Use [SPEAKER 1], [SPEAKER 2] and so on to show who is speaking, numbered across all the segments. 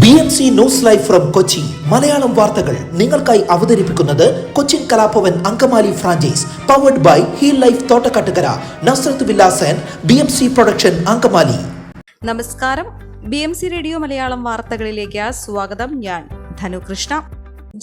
[SPEAKER 1] BMC news live from Kochi Malayalam വാർത്തകൾ നിങ്ങൾക്കായി അവതരിപ്പിക്കുന്നത് Cochin Kalabhavan Angamaly franchise powered by heal life Thottakkattukara Nazareth villas and BMC production Angamaly.
[SPEAKER 2] നമസ്കാരം, BMC radio Malayalam വാർത്തകളിലേക്ക് സ്വാഗതം. ഞാൻ ധനുകൃഷ്ണ.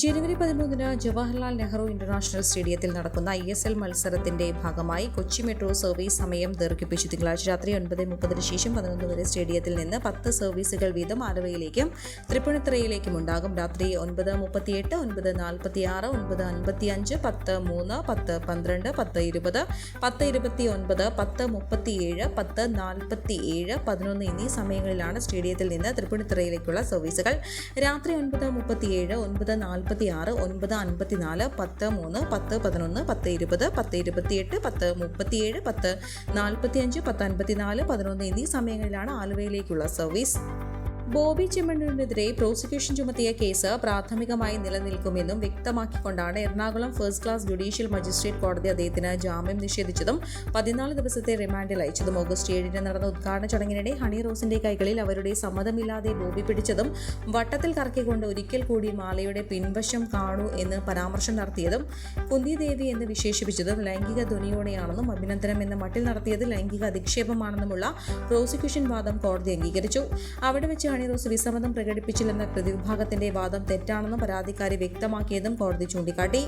[SPEAKER 2] ജനുവരി 13 ജവഹർലാൽ നെഹ്റു ഇന്റർനാഷണൽ സ്റ്റേഡിയത്തിൽ നടക്കുന്ന ISL മത്സരത്തിന്റെ ഭാഗമായി കൊച്ചി മെട്രോ സർവീസ് സമയം ദീർഘിപ്പിച്ചു. തിങ്കളാഴ്ച രാത്രി 9:30 ശേഷം 11 വരെ സ്റ്റേഡിയത്തിൽ നിന്ന് 10 സർവീസുകൾ വീതം ആലുവയിലേക്കും തൃപ്പൂണിത്തുറയിലേക്കും ഉണ്ടാകും. രാത്രി 9:38, 9:46, 9:55, 10:03, 10:12, 10:20, 10:29, 10:37, 10:47, 11 എന്നീ സമയങ്ങളിലാണ് സ്റ്റേഡിയത്തിൽ നിന്ന് തൃപ്പൂണിത്തുറയിലേക്കുള്ള സർവീസുകൾ. രാത്രി 9:37, 9:46, 9:54, 10:03, 10:11, 10:20, 10:28, 10:37, 10:45, 10:54, 11 എന്നീ സമയങ്ങളിലാണ് ആലുവയിലേക്കുള്ള സർവീസ്. ബോബി ചെമ്മണ്ണൂരിനെതിരെ പ്രോസിക്യൂഷൻ ചുമത്തിയ കേസ് പ്രാഥമികമായി നിലനിൽക്കുമെന്നും വ്യക്തമാക്കിക്കൊണ്ടാണ് Ernakulam first class judicial magistrate കോടതി അദ്ദേഹത്തിന് ജാമ്യം നിഷേധിച്ചതും 14 ദിവസത്തെ റിമാൻഡിൽ അയച്ചതും. ഓഗസ്റ്റ് 7 നടന്ന ഉദ്ഘാടന ചടങ്ങിനിടെ ഹണി റോസിന്റെ കൈകളിൽ അവരുടെ സമ്മതമില്ലാതെ ബോബി പിടിച്ചതും വട്ടത്തിൽ കറക്കിക്കൊണ്ട് ഒരിക്കൽ കൂടി മാലയുടെ പിൻവശം കാണൂ എന്ന് പരാമർശം നടത്തിയതും കുന്തി ദേവി എന്ന് വിശേഷിപ്പിച്ചതും ലൈംഗിക ധ്വനിയോടെയാണെന്നും അഭിനന്ദനം എന്ന മട്ടിൽ നടത്തിയത് ലൈംഗിക അധിക്ഷേപമാണെന്നുമുള്ള പ്രോസിക്യൂഷൻ വാദം കോടതി അംഗീകരിച്ചു. അവിടെ വെച്ച് ഹണി റോസ് വിസമ്മതം പ്രകടിപ്പിച്ചില്ലെന്ന പ്രതിവിഭാഗത്തിന്റെ വാദം തെറ്റാണെന്നും പരാതിക്കാരി വ്യക്തമാക്കിയതും കോടതി ചൂണ്ടിക്കാട്ടി.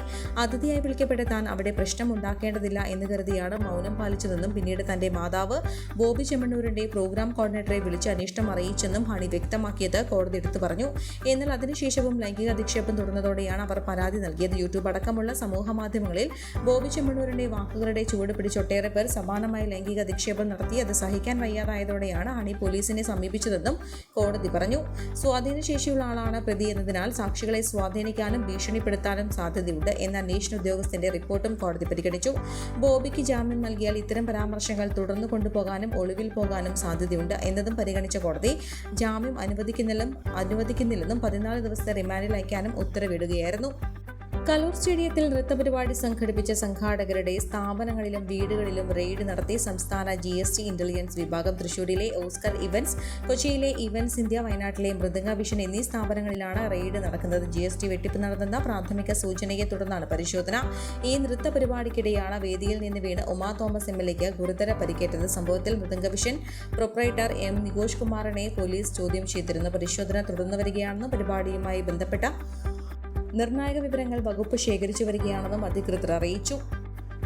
[SPEAKER 2] അതിഥിയായി വിളിക്കപ്പെട്ട താൻ അവിടെ പ്രശ്നമുണ്ടാക്കേണ്ടതില്ല എന്ന് കരുതിയാണ് മൗനം പാലിച്ചതെന്നും പിന്നീട് തന്റെ മാതാവ് ബോബി ചെമ്മണ്ണൂരിന്റെ പ്രോഗ്രാം കോർഡിനേറ്ററെ വിളിച്ച് അനിഷ്ടം അറിയിച്ചെന്നും ഹണി വ്യക്തമാക്കിയത് കോടതി എടുത്തു പറഞ്ഞു. എന്നാൽ അതിനുശേഷവും ലൈംഗിക അധിക്ഷേപം തുടർന്നതോടെയാണ് അവർ പരാതി നൽകിയത്. യൂട്യൂബ് അടക്കമുള്ള സമൂഹ മാധ്യമങ്ങളിൽ ബോബി ചെമ്മണ്ണൂരിന്റെ വാക്കുകളുടെ ചുവട് പിടിച്ച് ഒട്ടേറെ പേർ സമാനമായ ലൈംഗിക അധിക്ഷേപം നടത്തി. അത് സഹിക്കാൻ വയ്യാതായതോടെയാണ് ഹണി പോലീസിനെ സമീപിച്ചതെന്നും കോടതി പറഞ്ഞു. സ്വാധീനശേഷിയുള്ള ആളാണ് പ്രതി എന്നതിനാൽ സാക്ഷികളെ സ്വാധീനിക്കാനും ഭീഷണിപ്പെടുത്താനും സാധ്യതയുണ്ട് എന്ന അന്വേഷണ ഉദ്യോഗസ്ഥന്റെ റിപ്പോർട്ടും കോടതി പരിഗണിച്ചു. ബോബിക്ക് ജാമ്യം നൽകിയാൽ ഇത്തരം പരാമർശങ്ങൾ തുടർന്നു കൊണ്ടുപോകാനും ഒളിവിൽ പോകാനും സാധ്യതയുണ്ട് എന്നതും പരിഗണിച്ച കോടതി ജാമ്യം അനുവദിക്കുന്നില്ലെന്നും 14 ദിവസത്തെ റിമാൻഡിൽ അയക്കാനും ഉത്തരവിടുകയായിരുന്നു. കലൂർ സ്റ്റേഡിയത്തിൽ നൃത്തപരിപാടി സംഘടിപ്പിച്ച സംഘാടകരുടെ സ്ഥാപനങ്ങളിലും വീടുകളിലും റെയ്ഡ് നടത്തി സംസ്ഥാന GST ഇന്റലിജൻസ് വിഭാഗം. തൃശൂരിലെ ഓസ്കർ ഇവന്റ്സ്, കൊച്ചിയിലെ ഇവന്റ്സ് ഇന്ത്യ, വയനാട്ടിലെ മൃദംഗ വിഷൻ എന്നീ സ്ഥാപനങ്ങളിലാണ് റെയ്ഡ് നടക്കുന്നത്. GST വെട്ടിപ്പ് നടന്നെന്ന പ്രാഥമിക സൂചനയെ തുടർന്നാണ് പരിശോധന. ഈ നൃത്ത പരിപാടിക്കിടെയാണ് വേദിയിൽ നിന്ന് വീണ് ഉമാ തോമസ് MLAക്ക് ഗുരുതര പരിക്കേറ്റത്. സംഭവത്തിൽ മൃദംഗ വിഷൻ പ്രൊപ്പറേറ്റർ M നികോഷ് കുമാറിനെ പോലീസ് ചോദ്യം ചെയ്തിരുന്നു. പരിശോധന തുടർന്നു വരികയാണെന്നും പരിപാടിയുമായി ബന്ധപ്പെട്ട നിർണായക വിവരങ്ങൾ വകുപ്പ് ശേഖരിച്ചു വരികയാണെന്നും അധികൃതർ അറിയിച്ചു.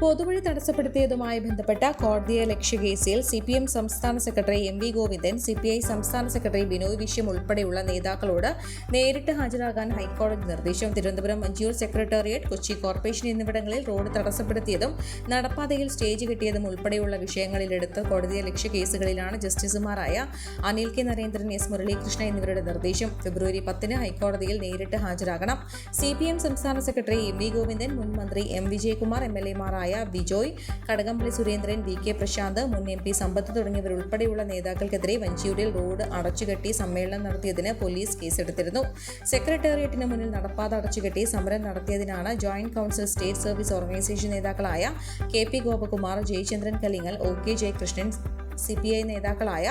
[SPEAKER 2] പൊതുവഴി തടസ്സപ്പെടുത്തിയതുമായി ബന്ധപ്പെട്ട കോടതിയെ ലക്ഷ്യ കേസിൽ CPM സംസ്ഥാന സെക്രട്ടറി MV ഗോവിന്ദൻ, CPI സംസ്ഥാന സെക്രട്ടറി ബിനോയ് വിശ്വം ഉൾപ്പെടെയുള്ള നേതാക്കളോട് നേരിട്ട് ഹാജരാകാൻ ഹൈക്കോടതി നിർദ്ദേശം. തിരുവനന്തപുരം മഞ്ചൂർ സെക്രട്ടേറിയറ്റ്, കൊച്ചി കോർപ്പറേഷൻ എന്നിവിടങ്ങളിൽ റോഡ് തടസ്സപ്പെടുത്തിയതും നടപ്പാതയിൽ സ്റ്റേജ് കെട്ടിയതും ഉൾപ്പെടെയുള്ള വിഷയങ്ങളിലെടുത്ത് കോടതിയെ ലക്ഷ്യ കേസുകളിലാണ് ജസ്റ്റിസുമാരായ അനിൽ K. നരേന്ദ്രൻ, S. മുരളീകൃഷ്ണ എന്നിവരുടെ നിർദ്ദേശം. ഫെബ്രുവരി 10 ഹൈക്കോടതിയിൽ നേരിട്ട് ഹാജരാകണം. CPM സംസ്ഥാന സെക്രട്ടറി MV ഗോവിന്ദൻ, മുൻ മന്ത്രി M. വിജയകുമാർ, MLAമാരായ ബിജോയ്, കടകംപള്ളി സുരേന്ദ്രൻ, VK പ്രശാന്ത്, മുൻ MP സമ്പത്ത് തുടങ്ങിയവരുൾപ്പെടെയുള്ള നേതാക്കൾക്കെതിരെ വഞ്ചിയൂരിൽ റോഡ് അടച്ചുകെട്ടി സമ്മേളനം നടത്തിയതിന് പോലീസ് കേസെടുത്തിരുന്നു. സെക്രട്ടേറിയറ്റിന് മുന്നിൽ നടപ്പാത അടച്ചുകെട്ടി സമരം നടത്തിയതിനാണ് joint council state service organisation നേതാക്കളായ KP Gopakumar, Jayachandran Kalingal, OK Jayakrishnan, CPI നേതാക്കളായ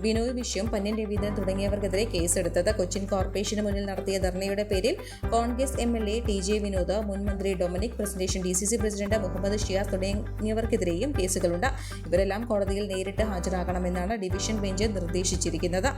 [SPEAKER 2] ബിനോയ് വിശ്വം, പന്ന്യൻ രവീന്ദ്രൻ തുടങ്ങിയവർക്കെതിരെ കേസെടുത്തത്. കൊച്ചിൻ കോർപ്പറേഷന് മുന്നിൽ നടത്തിയ ധർണയുടെ പേരിൽ കോൺഗ്രസ് MLA TJ വിനോദ്, മുൻ മന്ത്രി Dominic, Presentation DCC president Muhammad Shiyas തുടങ്ങിയവർക്കെതിരെയും കേസുകളുണ്ട്. ഇവരെല്ലാം കോടതിയിൽ നേരിട്ട് ഹാജരാകണമെന്നാണ് ഡിവിഷൻ ബെഞ്ച് നിർദ്ദേശിച്ചിരിക്കുന്നത്.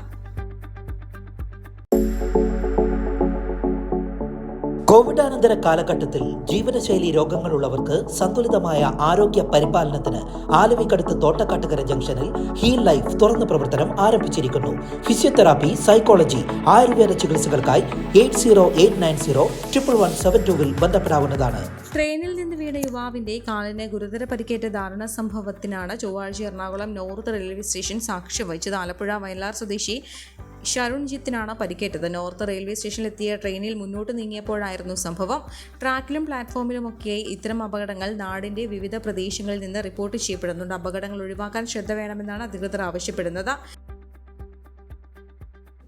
[SPEAKER 1] കോവിഡാനന്തര കാലഘട്ടത്തിൽ ജീവിതശൈലി രോഗങ്ങളുള്ളവർക്ക് സന്തുലിതമായ ആരോഗ്യ പരിപാലനത്തിന് ആലുവയ്ക്കടുത്ത് തോട്ടക്കാട്ടുകര ജംഗ്ഷനിൽ ഹീൽ ലൈഫ് തുറന്ന പ്രവർത്തനം ആരംഭിച്ചിരിക്കുന്നു. ഫിസിയോതെറാപ്പി, സൈക്കോളജി, ആയുർവേദ ചികിത്സകൾക്കായി 8089011772 ബന്ധപ്പെടാവുന്നതാണ്.
[SPEAKER 2] ട്രെയിനിൽ നിന്ന് വീണ യുവാവിന്റെ കാലിന് ഗുരുതര പരിക്കേറ്റ ദാരുണ സംഭവത്തിനാണ് ചൊവ്വാഴ്ച എറണാകുളം നോർത്ത് റെയിൽവേ സ്റ്റേഷൻ സാക്ഷ്യം വഹിച്ചത്. ആലപ്പുഴ വയലാർ സ്വദേശി ഷരുൺജിത്തിനാണ് പരിക്കേറ്റത്. നോർത്ത് റെയിൽവേ സ്റ്റേഷനിലെത്തിയ ട്രെയിനിൽ മുന്നോട്ട് നീങ്ങിയപ്പോഴായിരുന്നു സംഭവം. ട്രാക്കിലും പ്ലാറ്റ്ഫോമിലുമൊക്കെയായി ഇത്തരം അപകടങ്ങൾ നാടിന്റെ വിവിധ പ്രദേശങ്ങളിൽ നിന്ന് റിപ്പോർട്ട് ചെയ്യപ്പെടുന്നുണ്ട്. അപകടങ്ങൾ ഒഴിവാക്കാൻ ശ്രദ്ധ വേണമെന്നാണ് അധികൃതർ ആവശ്യപ്പെടുന്നത്.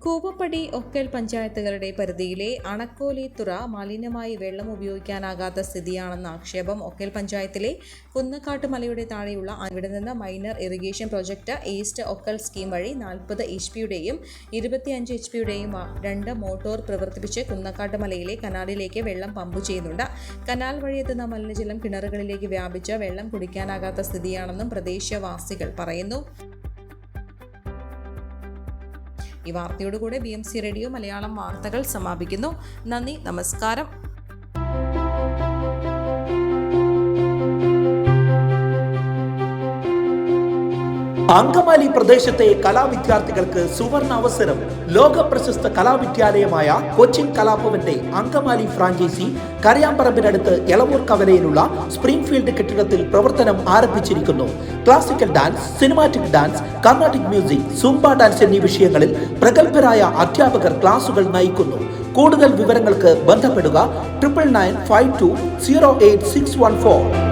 [SPEAKER 2] കൂവപ്പടി ഒക്കൽ പഞ്ചായത്തുകളുടെ പരിധിയിലെ അണക്കോലിത്തുറ മലിനമായി വെള്ളം ഉപയോഗിക്കാനാകാത്ത സ്ഥിതിയാണെന്ന ആക്ഷേപം ഒക്കൽ പഞ്ചായത്തിലെ കുന്നക്കാട്ട് മലയുടെ താഴെയുള്ള ഇവിടെ നിന്ന് minor irrigation project east Okkal scheme വഴി 40 HP-യുടെയും 25 HP-യുടെയും 2 മോട്ടോർ പ്രവർത്തിപ്പിച്ച് കുന്നക്കാട്ട് മലയിലെ കനാലിലേക്ക് വെള്ളം പമ്പ് ചെയ്യുന്നുണ്ട്. കനാൽ വഴി എത്തുന്ന മലിനജലം കിണറുകളിലേക്ക് വ്യാപിച്ച് വെള്ളം കുടിക്കാനാകാത്ത സ്ഥിതിയാണെന്നും പ്രദേശവാസികൾ പറയുന്നു. ഈ വാർത്തയോടുകൂടെ BMC റേഡിയോ മലയാളം വാർത്തകൾ സമാപിക്കുന്നു. നന്ദി, നമസ്കാരം.
[SPEAKER 1] അങ്കമാലി പ്രദേശത്തെ കലാവിദ്യാർത്ഥികൾക്ക് സുവർണ അവസരം. ലോക പ്രശസ്ത കലാവിദ്യാലയമായ കൊച്ചിൻ കലാഭവന്റെ അങ്കമാലി ഫ്രാഞ്ചൈസി കരയാമ്പറമ്പിനടുത്ത് എളവൂർ കവലയിലുള്ള സ്പ്രിംഗ്ഫീൽഡ് കെട്ടിടത്തിൽ പ്രവർത്തനം ആരംഭിച്ചിരിക്കുന്നു. Classical dance, cinematic dance, Carnatic music, Zumba dance എന്നീ വിഷയങ്ങളിൽ പ്രഗത്ഭരായ അധ്യാപകർ ക്ലാസുകൾ നയിക്കുന്നു. കൂടുതൽ വിവരങ്ങൾക്ക് ബന്ധപ്പെടുക 9995208614.